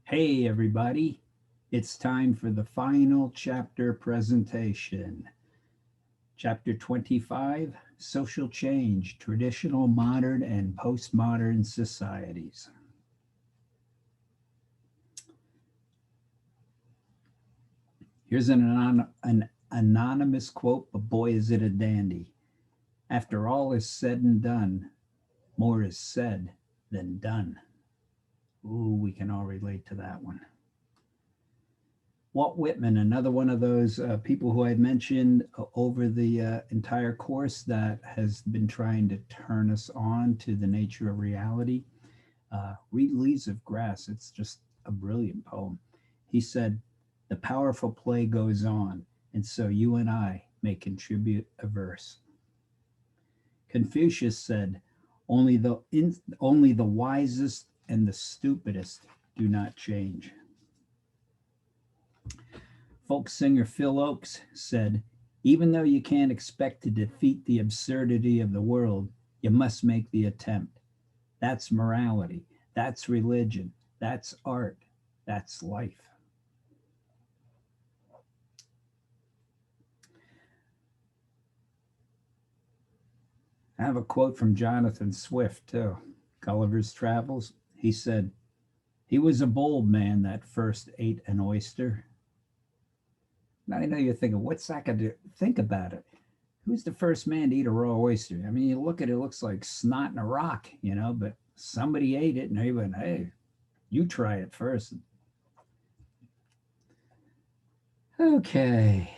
Hey, everybody. It's time for the final chapter presentation. Chapter 25 Social Change, Traditional, Modern, and Postmodern Societies. Here's an anonymous quote, but boy, is it a dandy. After all is said and done, more is said than done. Ooh, we can all relate to that one. Walt Whitman, another one of those people who I mentioned over the entire course that has been trying to turn us on to the nature of reality. Read Leaves of Grass. It's just a brilliant poem. He said, "The powerful play goes on, and so you and I may contribute a verse." Confucius said, only the wisest and the stupidest do not change." Folk singer Phil Oakes said, "Even though you can't expect to defeat the absurdity of the world, you must make the attempt. That's morality. That's religion. That's art. That's life." I have a quote from Jonathan Swift, too. Gulliver's Travels. He said, "He was a bold man that first ate an oyster." Now I know you're thinking, what's that going to do? Think about it. Who's the first man to eat a raw oyster? I mean, you look at it, it looks like snot in a rock, but somebody ate it and they went, "Hey, you try it first." Okay.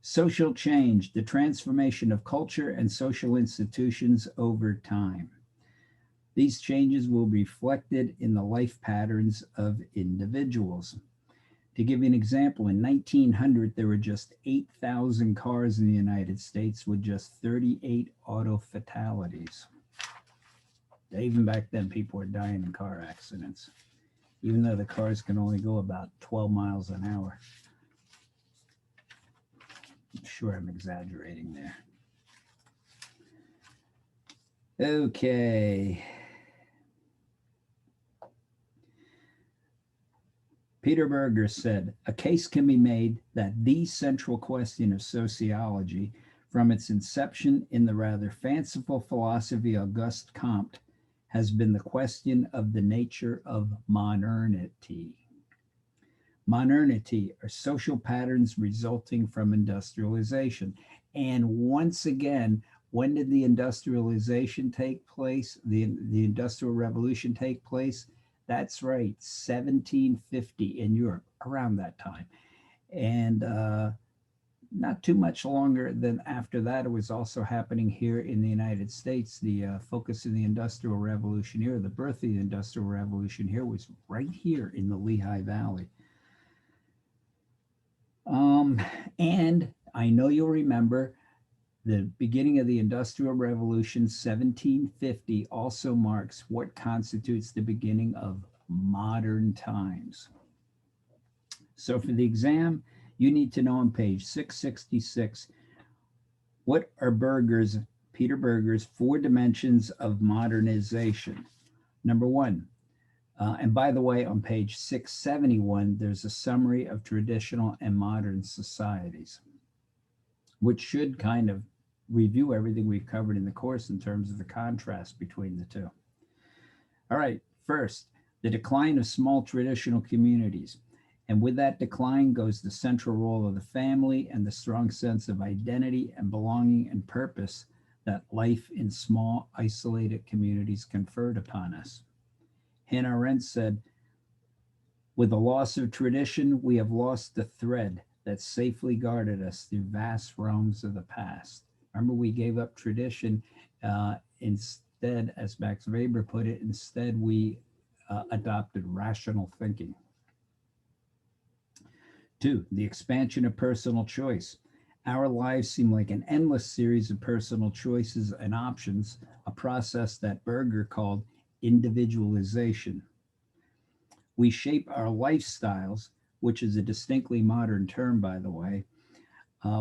Social change, the transformation of culture and social institutions over time. These changes will be reflected in the life patterns of individuals. To give you an example, in 1900, there were just 8,000 cars in the United States with just 38 auto fatalities. Even back then, people were dying in car accidents, even though the cars can only go about 12 miles an hour. I'm sure I'm exaggerating there. Okay. Peter Berger said, "A case can be made that the central question of sociology, from its inception in the rather fanciful philosophy of Auguste Comte, has been the question of the nature of modernity." Modernity are social patterns resulting from industrialization. And once again, when did the industrialization take place? The Industrial Revolution take place? That's right, 1750 in Europe, around that time. And not too much longer than after that, it was also happening here in the United States. The focus of the Industrial Revolution here, the birth of the Industrial Revolution here, was right here in the Lehigh Valley. And I know you'll remember the beginning of the Industrial Revolution, 1750, also marks what constitutes the beginning of modern times. So for the exam, you need to know on page 666, what are Peter Berger's 4 dimensions of modernization? Number 1, and by the way, on page 671, there's a summary of traditional and modern societies, which should kind of review everything we've covered in the course in terms of the contrast between the two. All right, first, the decline of small traditional communities. And with that decline goes the central role of the family and the strong sense of identity and belonging and purpose that life in small, isolated communities conferred upon us. Hannah Arendt said, "With the loss of tradition, we have lost the thread that safely guarded us through vast realms of the past." Remember, we gave up tradition. Instead, as Max Weber put it, instead we adopted rational thinking. 2, the expansion of personal choice. Our lives seem like an endless series of personal choices and options, a process that Berger called individualization. We shape our lifestyles, which is a distinctly modern term, by the way,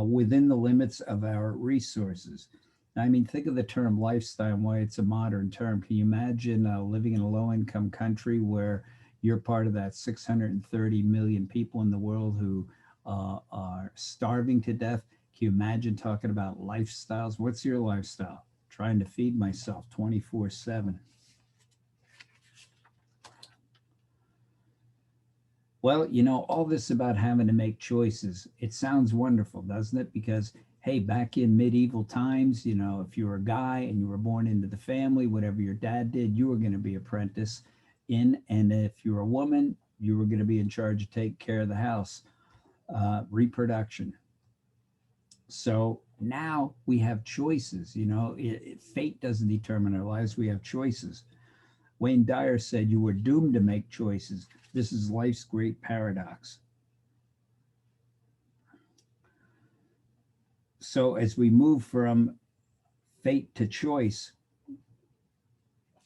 within the limits of our resources. I mean, think of the term lifestyle and why it's a modern term. Can you imagine living in a low income country where You're part of that 630 million people in the world who are starving to death. Can you imagine talking about lifestyles? What's your lifestyle? Trying to feed myself 24/7. Well, all this about having to make choices, it sounds wonderful, doesn't it? Because, hey, back in medieval times, if you were a guy and you were born into the family, whatever your dad did, you were going to be apprentice in. And if you were a woman, you were going to be in charge of taking care of the house, reproduction. So now we have choices. Fate doesn't determine our lives. We have choices. Wayne Dyer said you were doomed to make choices. This is life's great paradox. So as we move from fate to choice,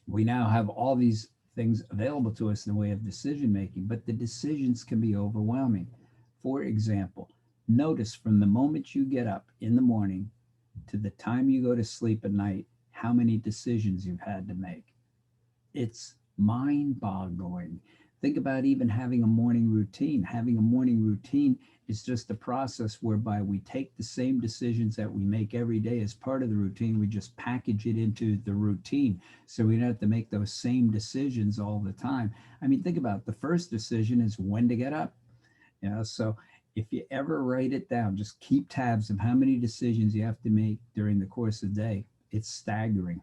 we now have all these things available to us in the way of decision making, but the decisions can be overwhelming. For example, notice from the moment you get up in the morning to the time you go to sleep at night, how many decisions you've had to make. It's mind boggling. Think about even having a morning routine. Having a morning routine is just a process whereby we take the same decisions that we make every day as part of the routine. We just package it into the routine so we don't have to make those same decisions all the time. I mean, think about it. The first decision is when to get up. So if you ever write it down, just keep tabs of how many decisions you have to make during the course of the day. It's staggering.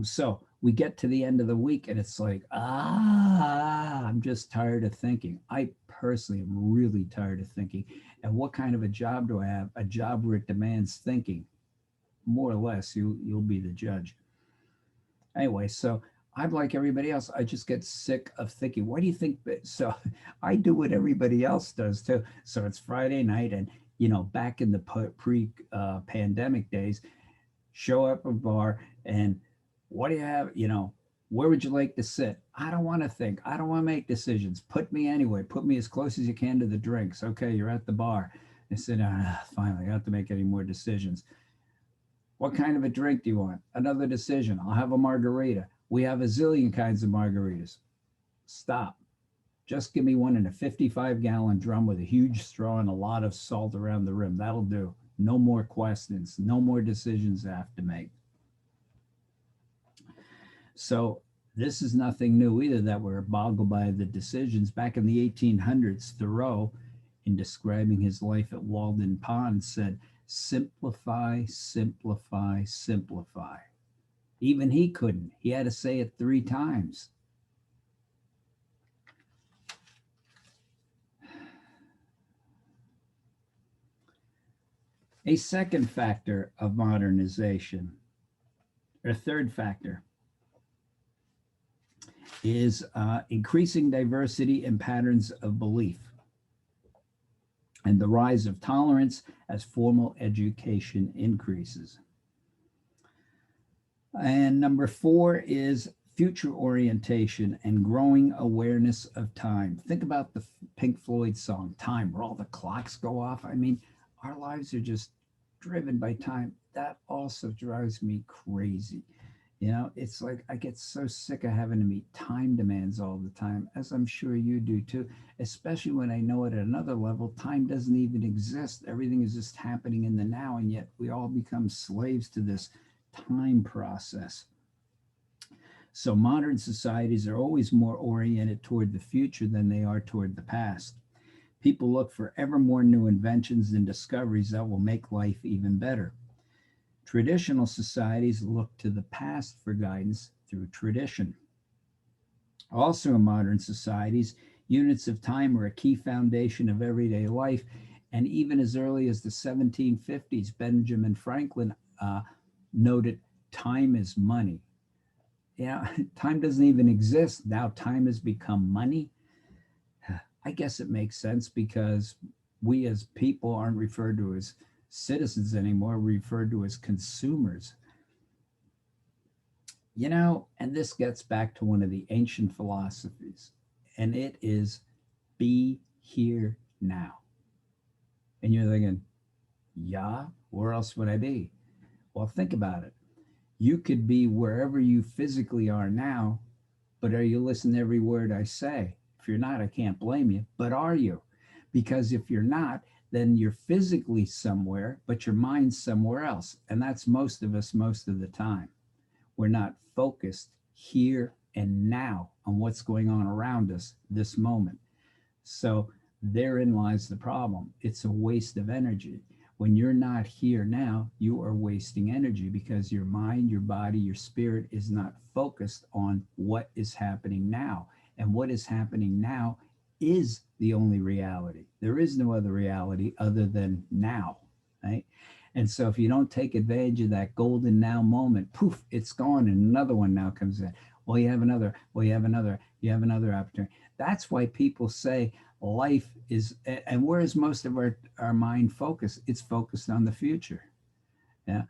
So we get to the end of the week and it's like, I'm just tired of thinking. I personally am really tired of thinking. And what kind of a job do I have? A job where it demands thinking. More or less, you'll be the judge. Anyway, so I'm like everybody else. I just get sick of thinking. What do you think? So I do what everybody else does too. So it's Friday night, and back in the pre-pandemic days, show up at a bar and what do you have? Where would you like to sit? I don't want to think. I don't want to make decisions. Put me anyway. Put me as close as you can to the drinks. Okay, you're at the bar. I said, finally, I don't have to make any more decisions. What kind of a drink do you want? Another decision. I'll have a margarita. We have a zillion kinds of margaritas. Stop. Just give me one in a 55-gallon drum with a huge straw and a lot of salt around the rim. That'll do. No more questions. No more decisions I have to make. So this is nothing new either, that we're boggled by the decisions. Back in the 1800s, Thoreau, in describing his life at Walden Pond, said, simplify, simplify, simplify. Even he couldn't. He had to say it 3 times. A second factor of modernization, or third factor, is increasing diversity and patterns of belief and the rise of tolerance as formal education increases. And number 4 is future orientation and growing awareness of time. Think about the Pink Floyd song, Time, where all the clocks go off. I mean, our lives are just driven by time. That also drives me crazy. It's like I get so sick of having to meet time demands all the time, as I'm sure you do too, especially when I know at another level, time doesn't even exist. Everything is just happening in the now, and yet we all become slaves to this time process. So modern societies are always more oriented toward the future than they are toward the past. People look for ever more new inventions and discoveries that will make life even better. Traditional societies look to the past for guidance through tradition. Also, in modern societies, units of time are a key foundation of everyday life. And even as early as the 1750s, Benjamin Franklin noted time is money. Time doesn't even exist. Now time has become money. I guess it makes sense because we as people aren't referred to as citizens anymore, referred to as consumers. And this gets back to one of the ancient philosophies, and it is be here now. And you're thinking, yeah, where else would I be? Well, think about it. You could be wherever you physically are now But are you listening to every word I say? If you're not, I can't blame you. But are you? Because if you're not, then you're physically somewhere, but your mind's somewhere else. And that's most of us most of the time. We're not focused here and now on what's going on around us this moment. So therein lies the problem. It's a waste of energy. When you're not here now, you are wasting energy because your mind, your body, your spirit is not focused on what is happening now. And what is happening now is the only reality. There is no other reality other than now, right? And so if you don't take advantage of that golden now moment, poof, it's gone and another one now comes in. Well, you have another, you have another opportunity. That's why people say life is, and where is most of our mind focused? It's focused on the future. Yeah.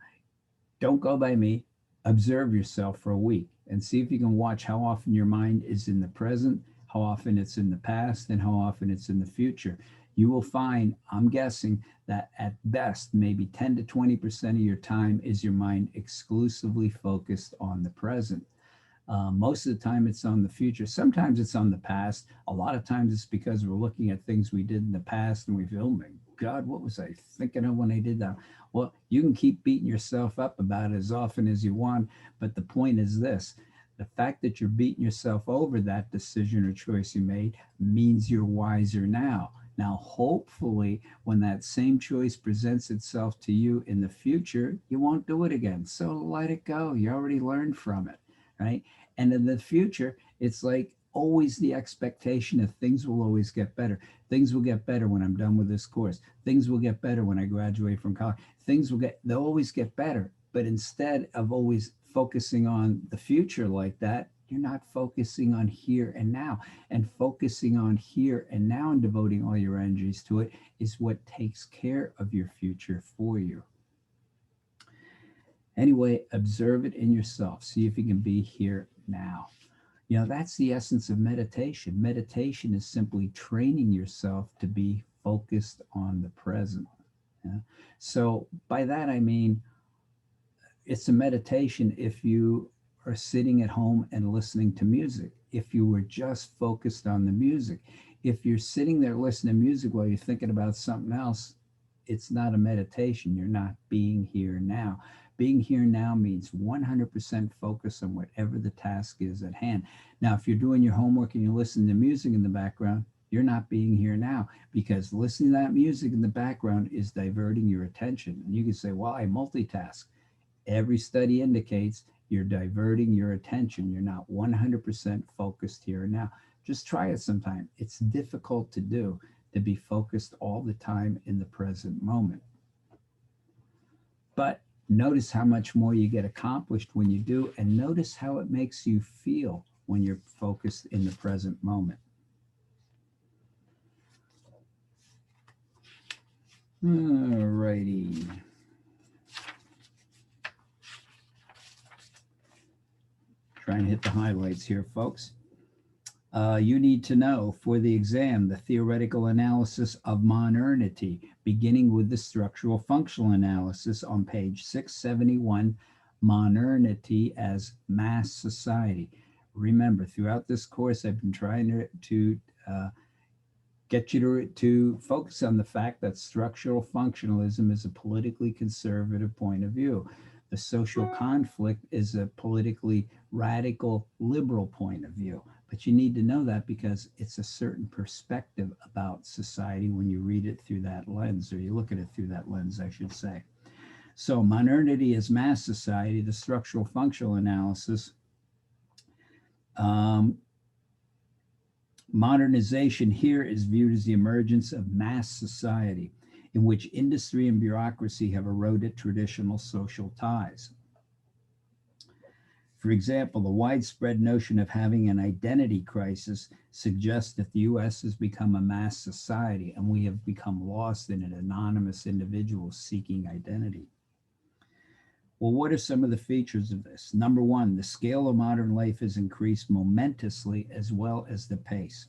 Don't go by me. Observe yourself for a week and see if you can watch how often your mind is in the present, how often it's in the past, and how often it's in the future. You will find, I'm guessing, that at best, maybe 10 to 20% of your time is your mind exclusively focused on the present. Most of the time it's on the future. Sometimes it's on the past. A lot of times it's because we're looking at things we did in the past and we feel, oh my God, what was I thinking of when I did that? Well, you can keep beating yourself up about it as often as you want. But the point is this: the fact that you're beating yourself over that decision or choice you made means you're wiser now. Now, hopefully, when that same choice presents itself to you in the future, you won't do it again. So let it go. You already learned from it, right? And in the future, it's like always the expectation of things will always get better. Things will get better when I'm done with this course. Things will get better when I graduate from college. They'll always get better. But instead of always focusing on the future like that, you're not focusing on here and now. And focusing on here and now and devoting all your energies to it is what takes care of your future for you. Anyway, observe it in yourself. See if you can be here now. That's the essence of meditation. Meditation is simply training yourself to be focused on the present. Yeah? So by that, I mean, it's a meditation if you are sitting at home and listening to music. If you were just focused on the music, if you're sitting there listening to music while you're thinking about something else, it's not a meditation. You're not being here now. Being here now means 100% focus on whatever the task is at hand. Now, if you're doing your homework and you're listening to music in the background, you're not being here now, because listening to that music in the background is diverting your attention. And you can say, well, I multitask. Every study indicates you're diverting your attention. You're not 100% focused here and now. Just try it sometime. It's difficult to do, to be focused all the time in the present moment. But notice how much more you get accomplished when you do, and notice how it makes you feel when you're focused in the present moment. All righty. Trying to hit the highlights here, folks. You need to know for the exam the theoretical analysis of modernity, beginning with the structural functional analysis on page 671, modernity as mass society. Remember, throughout this course, I've been trying to get you to focus on the fact that structural functionalism is a politically conservative point of view. The social conflict is a politically radical liberal point of view. But you need to know that because it's a certain perspective about society when you read it through that lens, or you look at it through that lens, I should say. So modernity as mass society, the structural functional analysis. Modernization here is viewed as the emergence of mass society in which industry and bureaucracy have eroded traditional social ties. For example, the widespread notion of having an identity crisis suggests that the US has become a mass society and we have become lost in an anonymous individual seeking identity. Well, what are some of the features of this? Number one, the scale of modern life has increased momentously as well as the pace.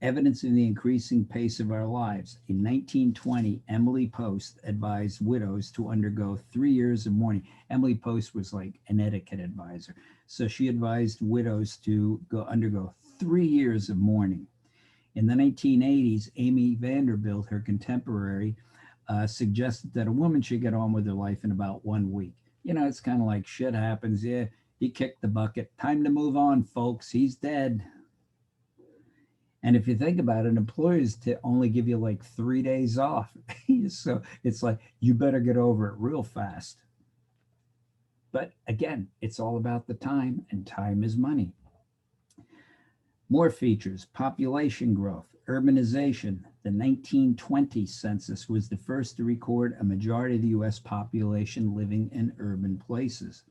Evidencing the increasing pace of our lives. In 1920, Emily Post advised widows to undergo 3 years of mourning. Emily Post was like an etiquette advisor. So she advised widows to undergo 3 years of mourning. In the 1980s, Amy Vanderbilt, her contemporary, suggested that a woman should get on with her life in about 1 week. It's kind of like shit happens. Yeah, he kicked the bucket. Time to move on, folks. He's dead. And if you think about it, employers to only give you like 3 days off. So it's like, you better get over it real fast. But again, it's all about the time, and time is money. More features: population growth, urbanization. The 1920 census was the first to record a majority of the US population living in urban places.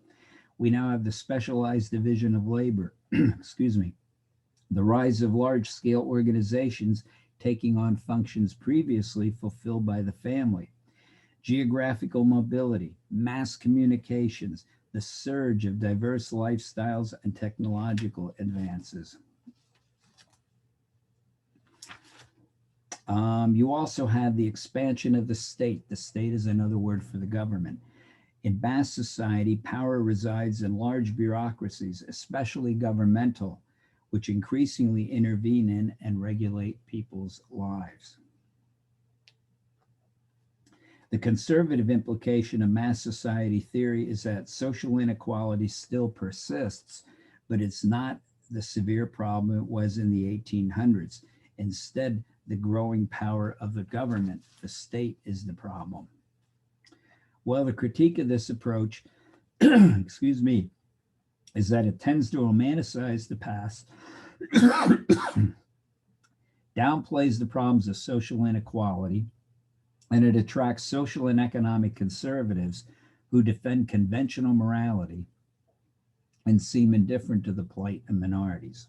We now have the specialized division of labor. Excuse me. The rise of large-scale organizations taking on functions previously fulfilled by the family. Geographical mobility, mass communications, the surge of diverse lifestyles and technological advances. You also have the expansion of the state. The state is another word for the government. In mass society, power resides in large bureaucracies, especially governmental, which increasingly intervene in and regulate people's lives. The conservative implication of mass society theory is that social inequality still persists, but it's not the severe problem it was in the 1800s. Instead, the growing power of the government, the state, is the problem. Well, the critique of this approach, excuse me, is that it tends to romanticize the past, downplays the problems of social inequality, and it attracts social and economic conservatives who defend conventional morality and seem indifferent to the plight of minorities.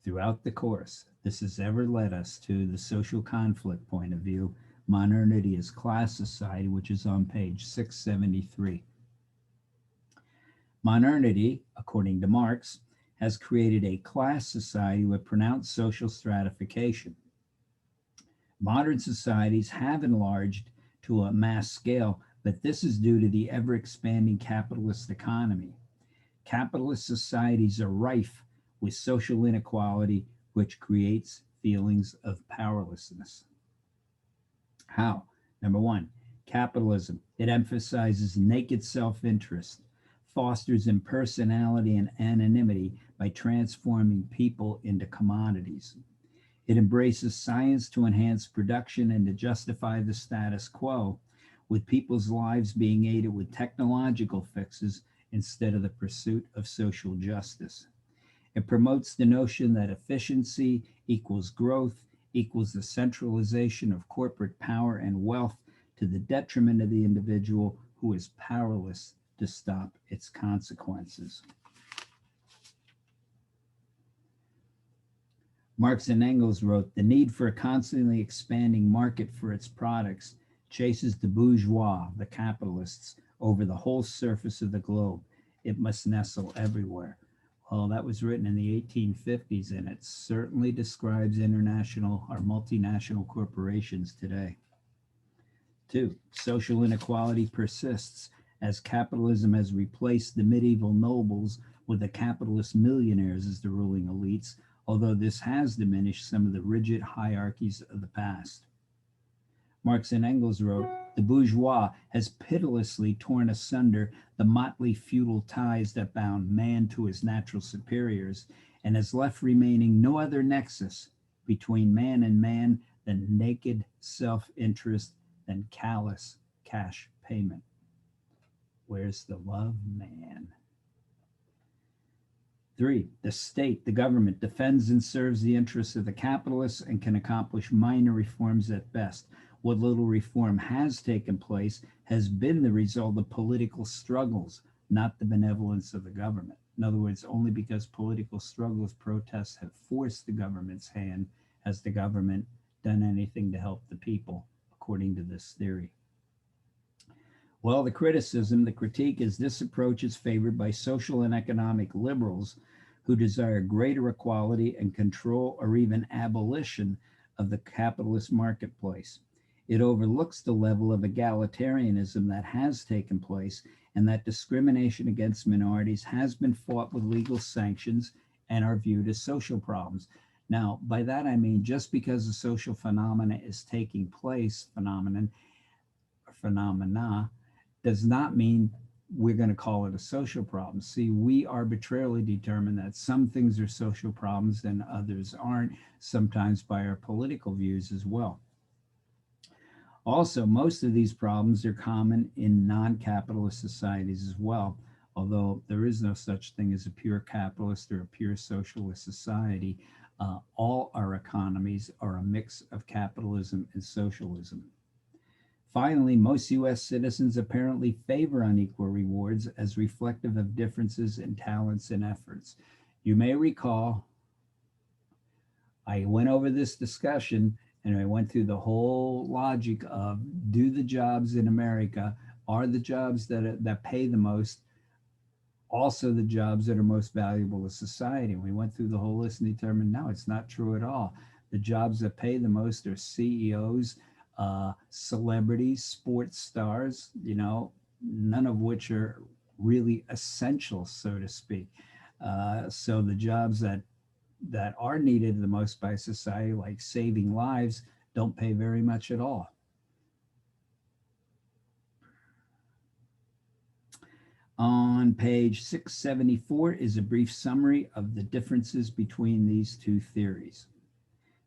Throughout the course, this has ever led us to the social conflict point of view, modernity as class society, which is on page 673. Modernity, according to Marx, has created a class society with pronounced social stratification. Modern societies have enlarged to a mass scale, but this is due to the ever-expanding capitalist economy. Capitalist societies are rife with social inequality, which creates feelings of powerlessness. How? Number one, capitalism. It emphasizes naked self-interest, fosters impersonality and anonymity by transforming people into commodities. It embraces science to enhance production and to justify the status quo, with people's lives being aided with technological fixes instead of the pursuit of social justice. It promotes the notion that efficiency equals growth equals the centralization of corporate power and wealth to the detriment of the individual who is powerless to stop its consequences. Marx and Engels wrote, "The need for a constantly expanding market for its products chases the bourgeois, the capitalists, over the whole surface of the globe. It must nestle everywhere." Well, that was written in the 1850s, and it certainly describes international or multinational corporations today. 2, social inequality persists as capitalism has replaced the medieval nobles with the capitalist millionaires as the ruling elites, although this has diminished some of the rigid hierarchies of the past. Marx and Engels wrote, "The bourgeois has pitilessly torn asunder the motley feudal ties that bound man to his natural superiors, and has left remaining no other nexus between man and man than naked self-interest and callous cash payment." Where's the love, man? 3, the state, the government, defends and serves the interests of the capitalists and can accomplish minor reforms at best. What little reform has taken place has been the result of political struggles, not the benevolence of the government. In other words, only because political struggles, protests have forced the government's hand has the government done anything to help the people, according to this theory. Well, the critique is this approach is favored by social and economic liberals who desire greater equality and control or even abolition of the capitalist marketplace. It overlooks the level of egalitarianism that has taken place and that discrimination against minorities has been fought with legal sanctions and are viewed as social problems. Now, by that I mean just because a social phenomena is taking place, phenomena, does not mean we're going to call it a social problem. See, we arbitrarily determine that some things are social problems and others aren't, sometimes by our political views as well. Also, most of these problems are common in non-capitalist societies as well, although there is no such thing as a pure capitalist or a pure socialist society. All our economies are a mix of capitalism and socialism. Finally, most US citizens apparently favor unequal rewards as reflective of differences in talents and efforts. You may recall I went over this discussion and I went through the whole logic of, do the jobs in America, are the jobs that pay the most also the jobs that are most valuable to society? We went through the whole list and determined, no, it's not true at all. The jobs that pay the most are CEOs, celebrities, sports stars, none of which are really essential, so to speak. So the jobs that are needed the most by society, like saving lives, don't pay very much at all. On page 674 is a brief summary of the differences between these two theories.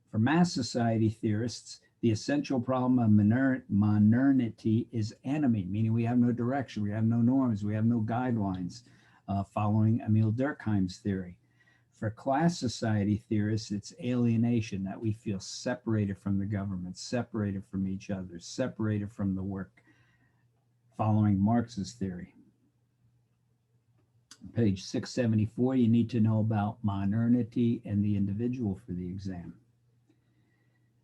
For mass society theorists, the essential problem of modernity is anomie, meaning we have no direction, we have no norms, we have no guidelines, following Emile Durkheim's theory. For class society theorists, it's alienation, that we feel separated from the government, separated from each other, separated from the work, following Marx's theory. Page 674, you need to know about modernity and the individual for the exam.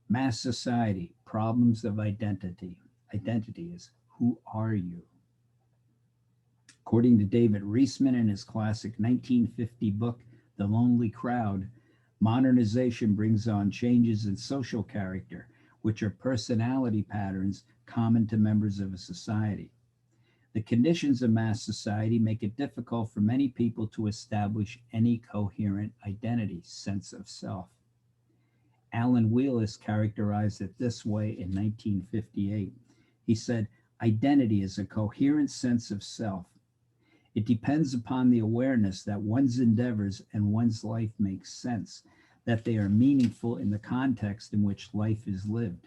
Mass society, problems of identity. Identity is, who are you? According to David Reisman in his classic 1950 book, The Lonely Crowd, modernization brings on changes in social character, which are personality patterns common to members of a society. The conditions of mass society make it difficult for many people to establish any coherent identity, sense of self. Alan Wheelis characterized it this way in 1958. He said, identity is a coherent sense of self. It depends upon the awareness that one's endeavors and one's life make sense, that they are meaningful in the context in which life is lived.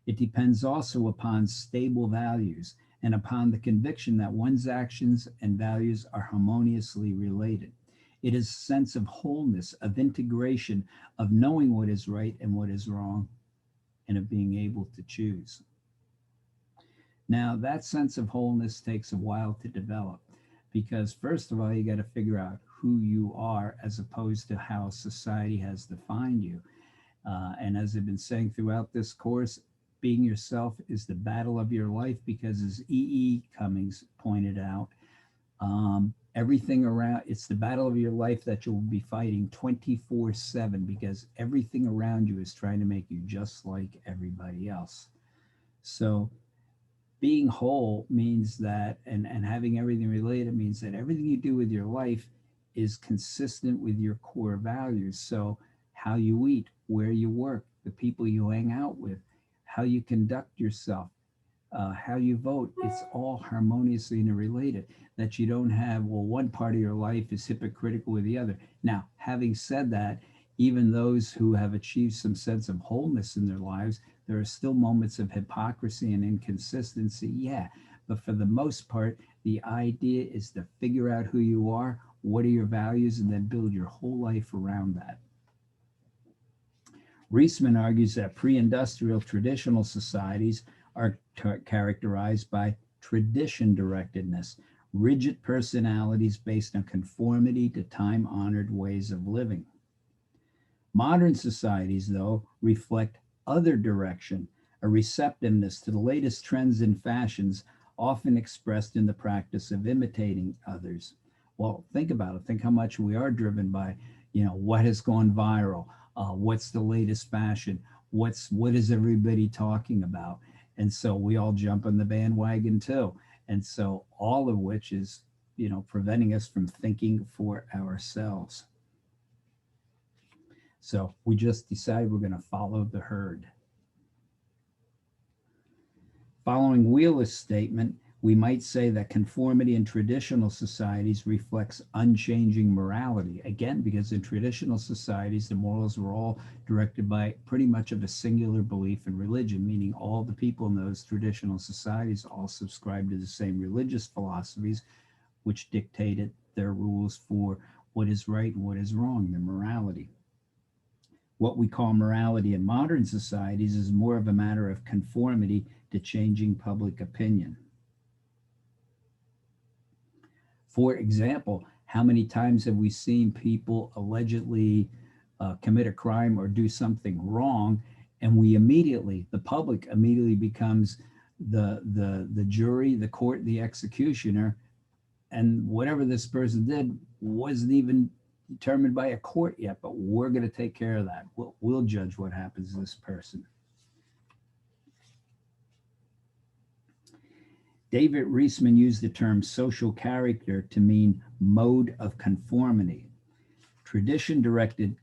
It depends also upon stable values and upon the conviction that one's actions and values are harmoniously related. It is a sense of wholeness, of integration, of knowing what is right and what is wrong, and of being able to choose. Now, that sense of wholeness takes a while to develop because, first of all, you got to figure out who you are as opposed to how society has defined you. And as I've been saying throughout this course, being yourself is the battle of your life because, as E.E. Cummings pointed out, everything around, it's the battle of your life that you'll be fighting 24/7 because everything around you is trying to make you just like everybody else. So being whole means that, and having everything related means that everything you do with your life is consistent with your core values. So how you eat, where you work, the people you hang out with, how you conduct yourself, how you vote, it's all harmoniously interrelated, that you don't have, well, one part of your life is hypocritical with the other. Now, having said that, even those who have achieved some sense of wholeness in their lives, there are still moments of hypocrisy and inconsistency, yeah. But for the most part, the idea is to figure out who you are, what are your values, and then build your whole life around that. Reisman argues that pre-industrial traditional societies are characterized by tradition directedness, rigid personalities based on conformity to time-honored ways of living. Modern societies, though, reflect other direction, a receptiveness to the latest trends and fashions, often expressed in the practice of imitating others. Well, think about it. Think how much we are driven by, what has gone viral, what's the latest fashion, what is everybody talking about, and so we all jump on the bandwagon too, and so all of which is, preventing us from thinking for ourselves. So we just decide we're going to follow the herd. Following Wheeler's statement, we might say that conformity in traditional societies reflects unchanging morality. Again, because in traditional societies, the morals were all directed by pretty much of a singular belief in religion, meaning all the people in those traditional societies all subscribed to the same religious philosophies, which dictated their rules for what is right and what is wrong, their morality. What we call morality in modern societies is more of a matter of conformity to changing public opinion. For example, how many times have we seen people allegedly commit a crime or do something wrong, and the public immediately becomes the jury, the court, the executioner, and whatever this person did wasn't even determined by a court yet, but we're going to take care of that. We'll judge what happens to this person. David Reisman used the term social character to mean mode of conformity. Tradition directed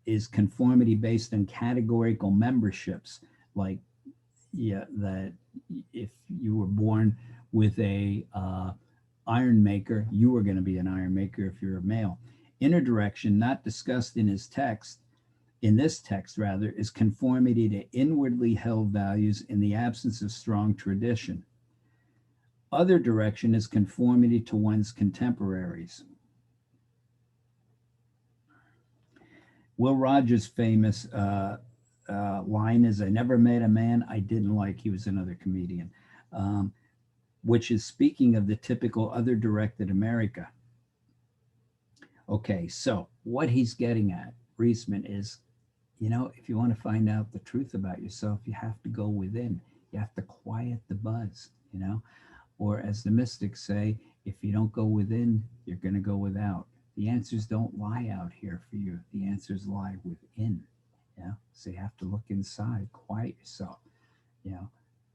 is conformity based on categorical memberships, like that if you were born with a iron maker, you were going to be an iron maker if you're a male. Inner direction, not discussed in this text, is conformity to inwardly held values in the absence of strong tradition. Other direction is conformity to one's contemporaries. Will Rogers' famous line is, "I never met a man I didn't like." He was another comedian, which is speaking of the typical other directed America. Okay, so what he's getting at, Reisman, is, if you want to find out the truth about yourself, you have to go within. You have to quiet the buzz, Or as the mystics say, if you don't go within, you're going to go without. The answers don't lie out here for you. The answers lie within. So you have to look inside, quiet yourself,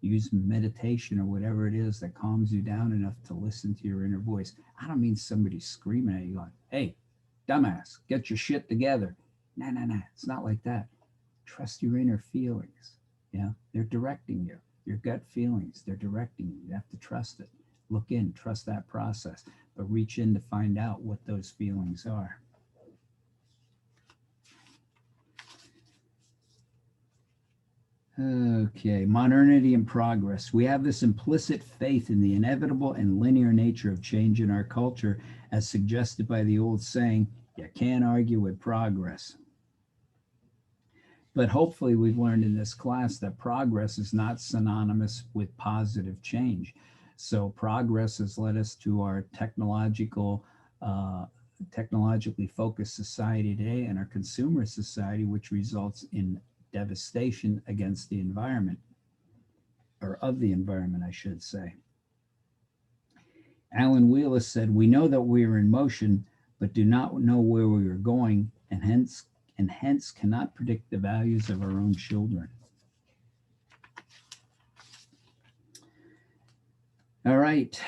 use meditation or whatever it is that calms you down enough to listen to your inner voice. I don't mean somebody screaming at you going, "Hey, dumbass, get your shit together." No. It's not like that. Trust your inner feelings. They're directing you. Your gut feelings, they're directing you. You have to trust it. Look in, trust that process, but reach in to find out what those feelings are. Okay, modernity and progress. We have this implicit faith in the inevitable and linear nature of change in our culture, as suggested by the old saying, "You can't argue with progress." But hopefully we've learned in this class that progress is not synonymous with positive change. So progress has led us to our technologically focused society today and our consumer society, which results in devastation against the environment, or of the environment, I should say. Alan Wheeler said, "We know that we are in motion, but do not know where we are going, and hence cannot predict the values of our own children." All right.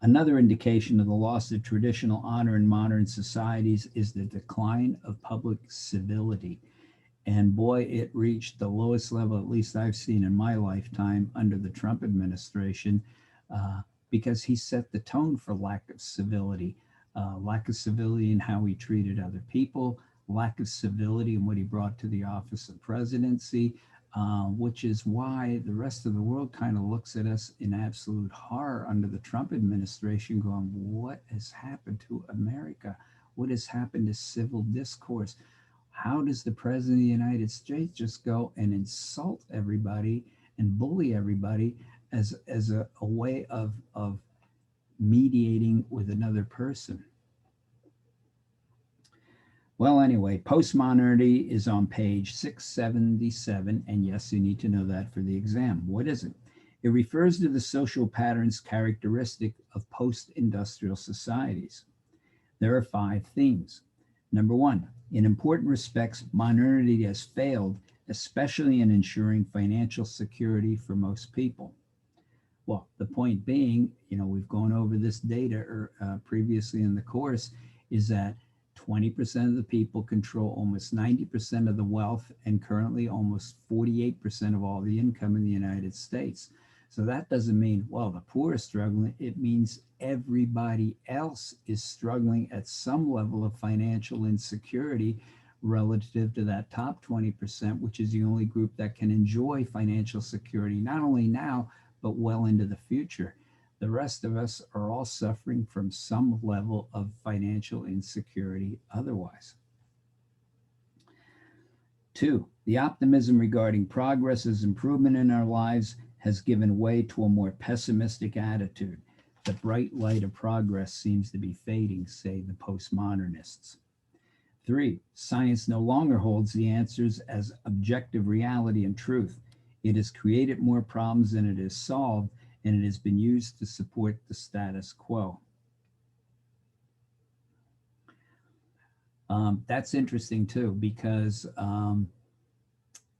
Another indication of the loss of traditional honor in modern societies is the decline of public civility. And boy, it reached the lowest level, at least I've seen in my lifetime, under the Trump administration, because he set the tone for lack of civility in how he treated other people, lack of civility in what he brought to the office of presidency, which is why the rest of the world kind of looks at us in absolute horror under the Trump administration, going, "What has happened to America? What has happened to civil discourse? How does the president of the United States just go and insult everybody and bully everybody as a way of mediating with another person?" Well, anyway, postmodernity is on page 677, and yes, you need to know that for the exam. What is it? It refers to the social patterns characteristic of post-industrial societies. There are 5 themes. Number 1, in important respects, modernity has failed, especially in ensuring financial security for most people. Well, the point being, we've gone over this data previously in the course, is that 20% of the people control almost 90% of the wealth and currently almost 48% of all the income in the United States. So that doesn't mean, well, the poor are struggling. It means everybody else is struggling at some level of financial insecurity relative to that top 20%, which is the only group that can enjoy financial security, not only now, but well into the future. The rest of us are all suffering from some level of financial insecurity otherwise. 2, the optimism regarding progress as improvement in our lives has given way to a more pessimistic attitude. The bright light of progress seems to be fading, say the postmodernists. 3, science no longer holds the answers as objective reality and truth. It has created more problems than it has solved, and it has been used to support the status quo. That's interesting too, because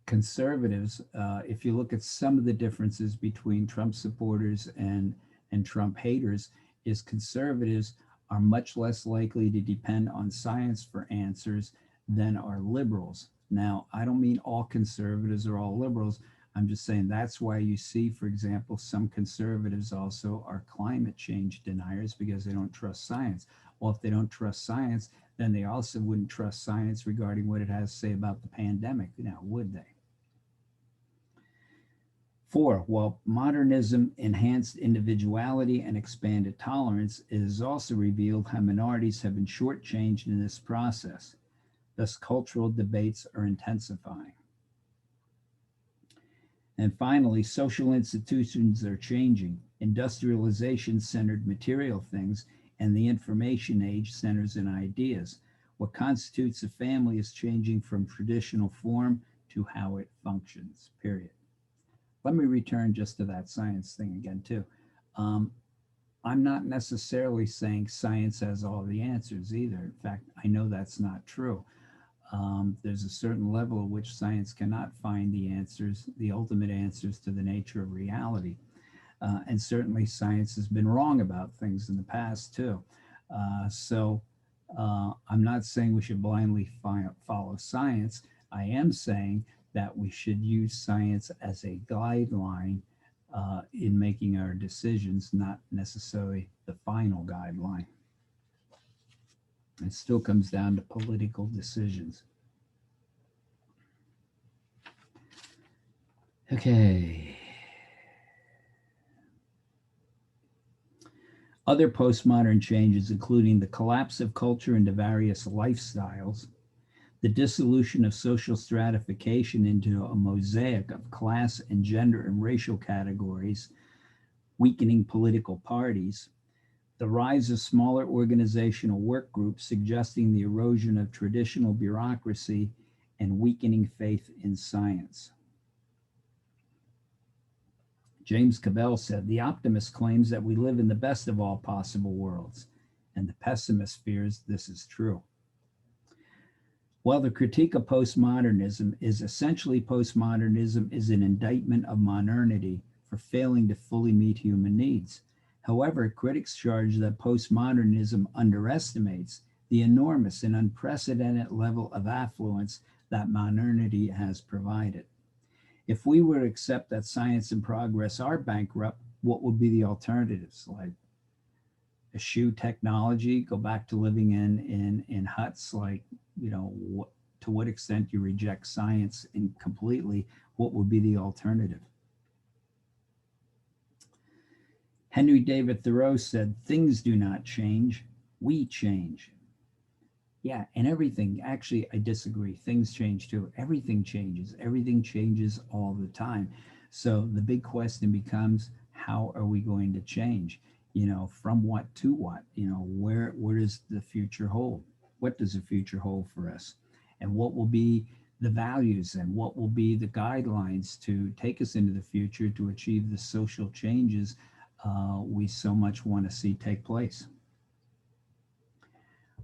conservatives, if you look at some of the differences between Trump supporters and Trump haters, is conservatives are much less likely to depend on science for answers than are liberals. Now, I don't mean all conservatives are all liberals. I'm just saying that's why you see, for example, some conservatives also are climate change deniers because they don't trust science. Well, if they don't trust science, then they also wouldn't trust science regarding what it has to say about the pandemic. Now, would they? 4, while modernism enhanced individuality and expanded tolerance, it has also revealed how minorities have been shortchanged in this process. Thus, cultural debates are intensifying. And finally, social institutions are changing. Industrialization centered material things, and the information age centers in ideas. What constitutes a family is changing from traditional form to how it functions, period. Let me return just to that science thing again, too. I'm not necessarily saying science has all the answers either. In fact, I know that's not true. There's a certain level at which science cannot find the answers, the ultimate answers to the nature of reality. And certainly science has been wrong about things in the past, too. So I'm not saying we should blindly follow science. I am saying that we should use science as a guideline in making our decisions, not necessarily the final guideline. It still comes down to political decisions. Okay. Other postmodern changes, including the collapse of culture into various lifestyles, the dissolution of social stratification into a mosaic of class and gender and racial categories, weakening political parties, the rise of smaller organizational work groups suggesting the erosion of traditional bureaucracy, and weakening faith in science. James Cavell said, "The optimist claims that we live in the best of all possible worlds, and the pessimist fears this is true." While the critique of postmodernism is essentially postmodernism is an indictment of modernity for failing to fully meet human needs. However, critics charge that postmodernism underestimates the enormous and unprecedented level of affluence that modernity has provided. If we were to accept that science and progress are bankrupt, what would be the alternatives? Like eschew technology, go back to living in huts? Like, to what extent you reject science completely? What would be the alternative? Henry David Thoreau said, "Things do not change, we change." Yeah, and everything, actually, I disagree. Things change too. Everything changes all the time. So the big question becomes, how are we going to change? From what to what? Where does the future hold? What does the future hold for us? And what will be the values and what will be the guidelines to take us into the future to achieve the social changes we so much want to see take place.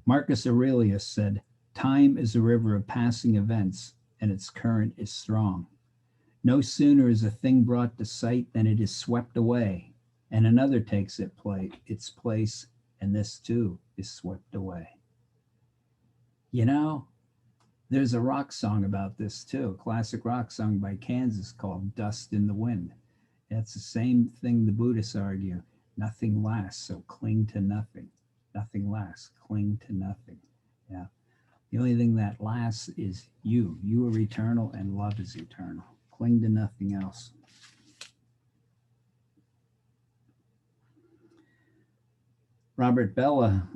Marcus Aurelius said, "Time is a river of passing events, and its current is strong. No sooner is a thing brought to sight than it is swept away, and another takes its place, and this too is swept away." You know, there's a rock song about this too, a classic rock song by Kansas called Dust in the Wind. That's the same thing the Buddhists argue. Nothing lasts, so cling to nothing. Nothing lasts, cling to nothing. Yeah. The only thing that lasts is you. You are eternal and love is eternal. Cling to nothing else. Robert Bellah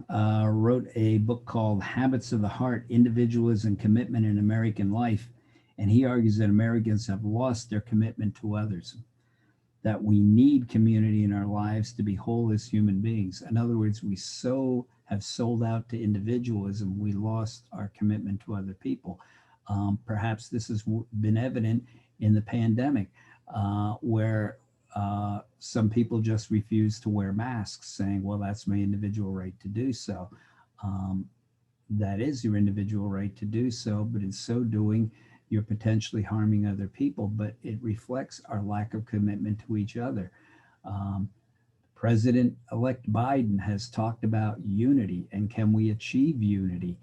wrote a book called Habits of the Heart, Individualism, Commitment in American Life. And he argues that Americans have lost their commitment to others, that we need community in our lives to be whole as human beings. In other words, we so have sold out to individualism, we lost our commitment to other people. Perhaps this has been evident in the pandemic, where some people just refuse to wear masks, saying, well, that's my individual right to do so. That is your individual right to do so, but in so doing, you're potentially harming other people, but it reflects our lack of commitment to each other. President-elect Biden has talked about unity, and can we achieve unity?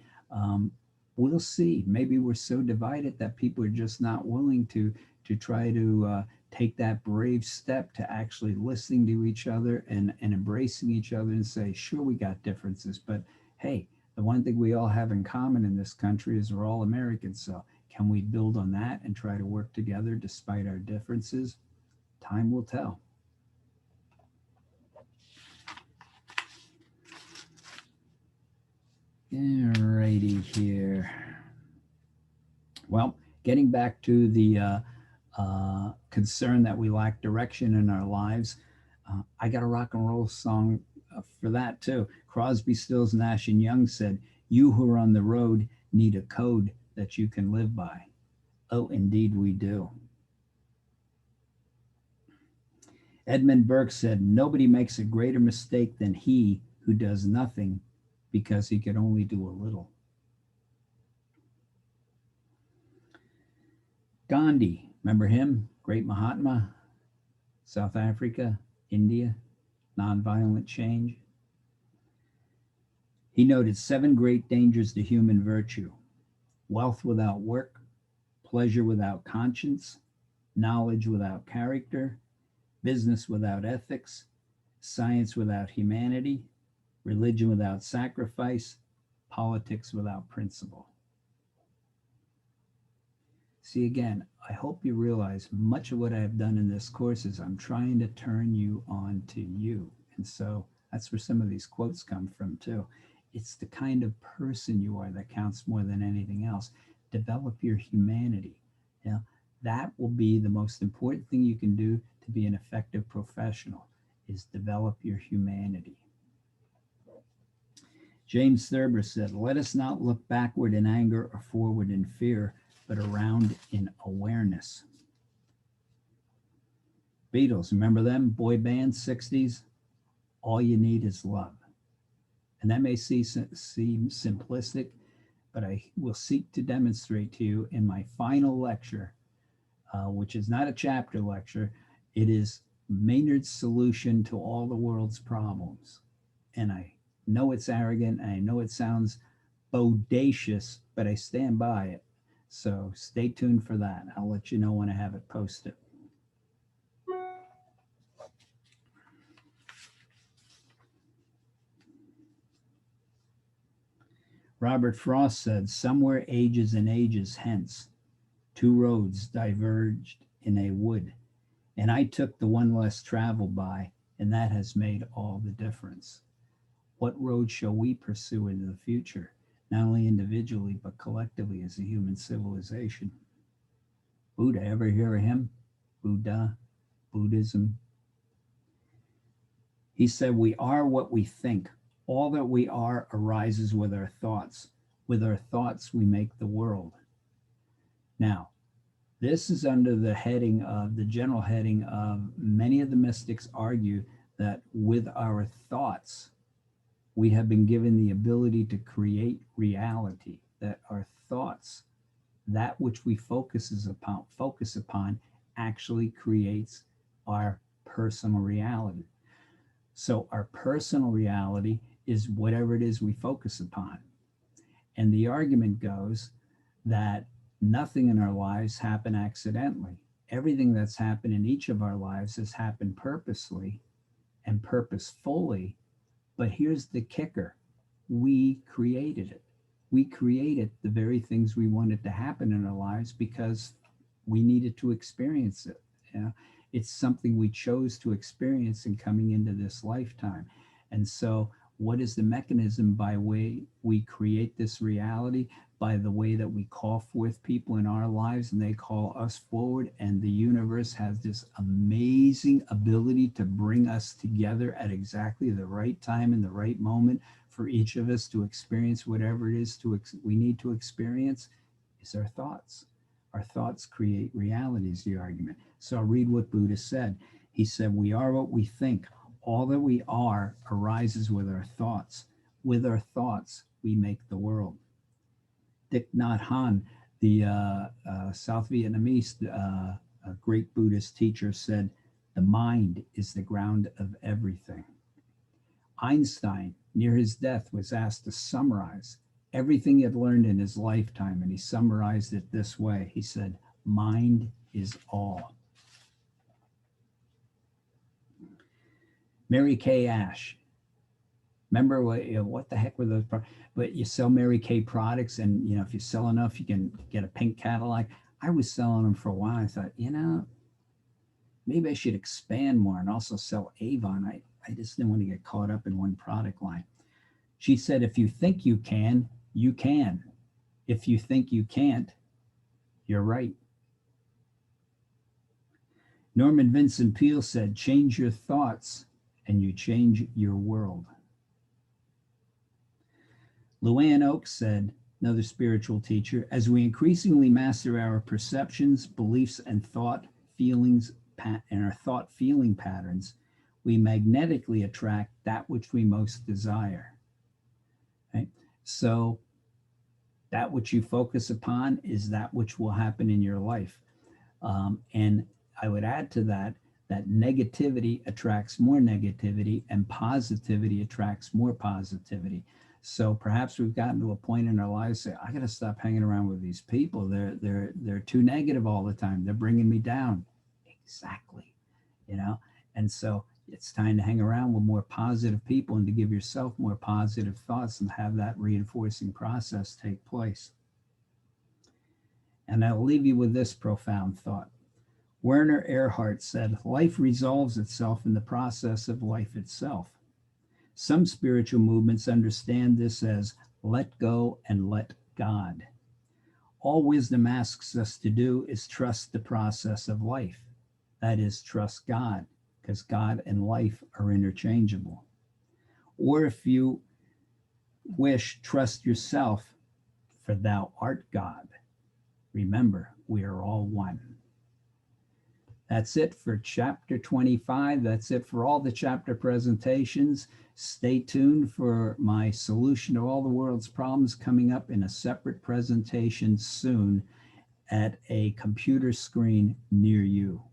We'll see. Maybe we're so divided that people are just not willing to try to take that brave step to actually listening to each other and embracing each other and say, sure, we got differences, but hey, the one thing we all have in common in this country is we're all Americans. So can we build on that and try to work together despite our differences? Time will tell. Alrighty here. Well, getting back to the concern that we lack direction in our lives, I got a rock and roll song for that too. Crosby, Stills, Nash and Young said, "You who are on the road need a code that you can live by." Oh, indeed we do. Edmund Burke said, "Nobody makes a greater mistake than he who does nothing because he could only do a little." Gandhi, remember him? Great Mahatma, South Africa, India, nonviolent change. He noted 7 great dangers to human virtue: wealth without work, pleasure without conscience, knowledge without character, business without ethics, science without humanity, religion without sacrifice, politics without principle. See, again, I hope you realize much of what I have done in this course is I'm trying to turn you on to you. And so that's where some of these quotes come from too. It's the kind of person you are that counts more than anything else. Develop your humanity. You know, that will be the most important thing you can do to be an effective professional, is develop your humanity. James Thurber said, "Let us not look backward in anger or forward in fear, but around in awareness." Beatles, remember them? Boy band, 60s? All you need is love. And that may seem simplistic, but I will seek to demonstrate to you in my final lecture, which is not a chapter lecture, it is Maynard's solution to all the world's problems. And I know it's arrogant, and I know it sounds bodacious, but I stand by it. So stay tuned for that. I'll let you know when I have it posted. Robert Frost said, "Somewhere ages and ages hence, 2 roads diverged in a wood, and I took the one less traveled by, and that has made all the difference." What road shall we pursue into the future, not only individually, but collectively as a human civilization? Buddha, ever hear of him? Buddha, Buddhism. He said, "We are what we think. All that we are arises with our thoughts. With our thoughts, we make the world." Now, this is under the heading of the general heading of many of the mystics argue that with our thoughts, we have been given the ability to create reality, that our thoughts, that which we focus upon actually creates our personal reality. So our personal reality is whatever it is we focus upon. And the argument goes that nothing in our lives happened accidentally. Everything that's happened in each of our lives has happened purposely and purposefully. But here's the kicker: we created it. We created the very things we wanted to happen in our lives because we needed to experience it. You know, it's something we chose to experience in coming into this lifetime. And so, what is the mechanism by way we create this reality? By the way that we call forth people in our lives and they call us forward, and the universe has this amazing ability to bring us together at exactly the right time and the right moment for each of us to experience whatever it is we need to experience, is our thoughts. Our thoughts create reality, is the argument. So I'll read what Buddha said. He said, "We are what we think. All that we are arises with our thoughts. With our thoughts, we make the world." Thich Nhat Hanh, the South Vietnamese a great Buddhist teacher, said, "The mind is the ground of everything." Einstein, near his death, was asked to summarize everything he had learned in his lifetime, and he summarized it this way. He said, "Mind is all." Mary Kay Ash. Remember what the heck were those? But you sell Mary Kay products, and if you sell enough, you can get a pink Cadillac. I was selling them for a while. I thought, maybe I should expand more and also sell Avon. I just didn't want to get caught up in one product line. She said, "If you think you can, you can. If you think you can't, you're right." Norman Vincent Peale said, "Change your thoughts and you change your world." Luann Oakes said, another spiritual teacher, "As we increasingly master our perceptions, beliefs, and thought feeling patterns, we magnetically attract that which we most desire." Right? So that which you focus upon is that which will happen in your life. And I would add to that negativity attracts more negativity and positivity attracts more positivity. So perhaps we've gotten to a point in our lives say, I got to stop hanging around with these people. They're too negative all the time. They're bringing me down. Exactly. And so it's time to hang around with more positive people and to give yourself more positive thoughts and have that reinforcing process take place. And I'll leave you with this profound thought. Werner Erhard said, "Life resolves itself in the process of life itself." Some spiritual movements understand this as let go and let God. All wisdom asks us to do is trust the process of life. That is, trust God, because God and life are interchangeable. Or if you wish, trust yourself, for thou art God. Remember, we are all one. That's it for chapter 25. That's it for all the chapter presentations. Stay tuned for my solution to all the world's problems coming up in a separate presentation soon at a computer screen near you.